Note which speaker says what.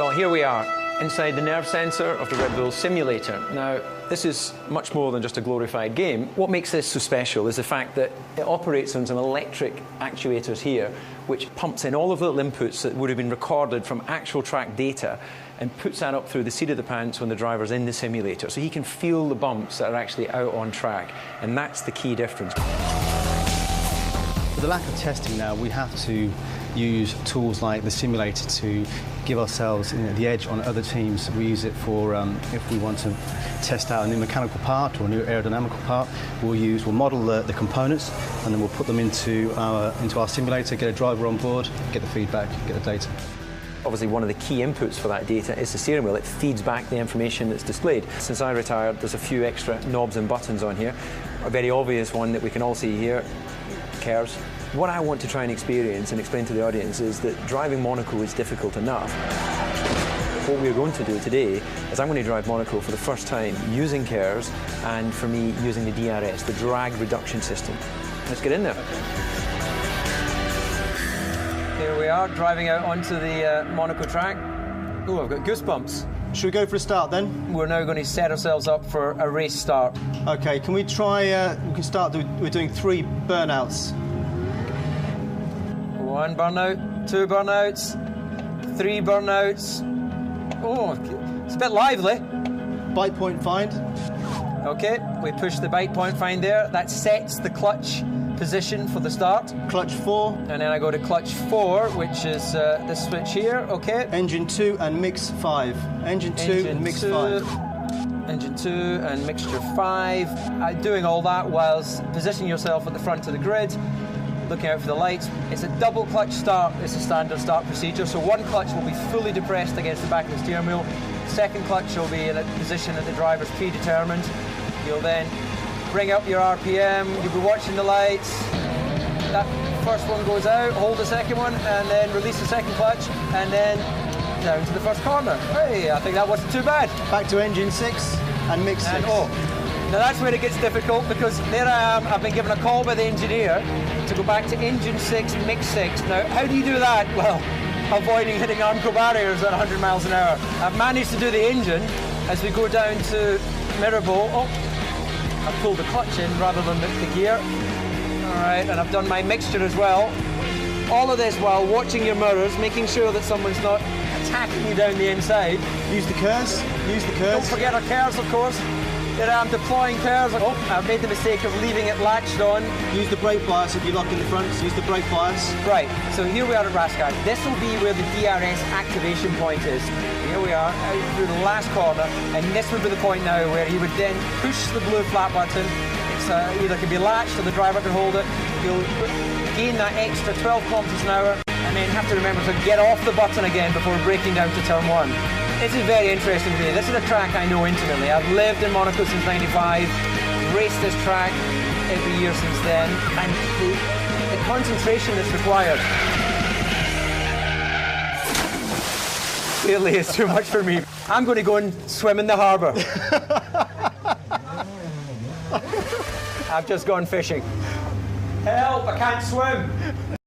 Speaker 1: Well, here we are, inside the nerve sensor of the Red Bull simulator. Now, this is much more than just a glorified game. What makes this so special is the fact that it operates on some electric actuators here, which pumps in all of the little inputs that would have been recorded from actual track data and puts that up through the seat of the pants when the driver's in the simulator. So he can feel the bumps that are actually out on track, and that's the key difference.
Speaker 2: With the lack of testing now, we have to use tools like the simulator to give ourselves the edge on other teams. We use it for if we want to test out a new mechanical part or a new aerodynamical part, we'll model the components and then we'll put them into our simulator, get a driver on board, get the feedback, get the data.
Speaker 1: Obviously, one of the key inputs for that data is the steering wheel. It feeds back the information that's displayed. Since I retired, there's a few extra knobs and buttons on here. A very obvious one that we can all see here, KERS. What I want to try and experience and explain to the audience is that driving Monaco is difficult enough. What we're going to do today is I'm going to drive Monaco for the first time using KERS and, for me, using the DRS, the drag reduction system. Let's get in there. Here we are, driving out onto the Monaco track. Oh, I've got goosebumps.
Speaker 2: Should we go for a start then?
Speaker 1: We're now going to set ourselves up for a race start.
Speaker 2: Okay, can we try, we can start, we're doing 3 burnouts.
Speaker 1: 1 burnout, 2 burnouts, 3 burnouts. Oh, it's a bit lively.
Speaker 2: Bite point find.
Speaker 1: Okay, we push the bite point find there. That sets the clutch position for the start.
Speaker 2: Clutch 4.
Speaker 1: And then I go to clutch 4, which is this switch here, okay.
Speaker 2: Engine 2 and mix 5. Engine 2 and mix 5.
Speaker 1: Engine 2 and mixture 5. Doing all that whilst positioning yourself at the front of the grid, looking out for the lights. It's a double clutch start. It's a standard start procedure. So one clutch will be fully depressed against the back of the steering wheel. Second clutch will be in a position that the driver's predetermined. You'll then bring up your RPM. You'll be watching the lights. That first one goes out, hold the second one, and then release the second clutch, and then down to the first corner. Hey, I think that wasn't too bad.
Speaker 2: Back to engine 6 and mix 6.
Speaker 1: And, oh, now that's where it gets difficult, because there I am. I've been given a call by the engineer to go back to engine 6, mix 6. Now, how do you do that? Well, avoiding hitting Armco barriers at 100 miles an hour. I've managed to do the engine as we go down to Mirabel. Oh, I've pulled the clutch in rather than the gear. All right, and I've done my mixture as well. All of this while watching your mirrors, making sure that someone's not attacking you down the inside.
Speaker 2: Use the KERS. Use the KERS.
Speaker 1: Don't forget our KERS, of course. There I'm deploying KERS. Oh, I've made the mistake of leaving it latched on.
Speaker 2: Use the brake bias if you lock in the front. Use the brake bias.
Speaker 1: Right, so here we are at Rascad. This will be where the DRS activation point is. Here we are, out through the last corner, and this would be the point now where you would then push the blue flat button. It's either can be latched or the driver can hold it. You'll gain that extra 12 kilometers an hour, and then have to remember to get off the button again before braking down to turn 1. This is very interesting to me. This is a track I know intimately. I've lived in Monaco since '95, raced this track every year since then, and the concentration that's required clearly is too much for me. I'm going to go and swim in the harbour. I've just gone fishing. Help, I can't swim.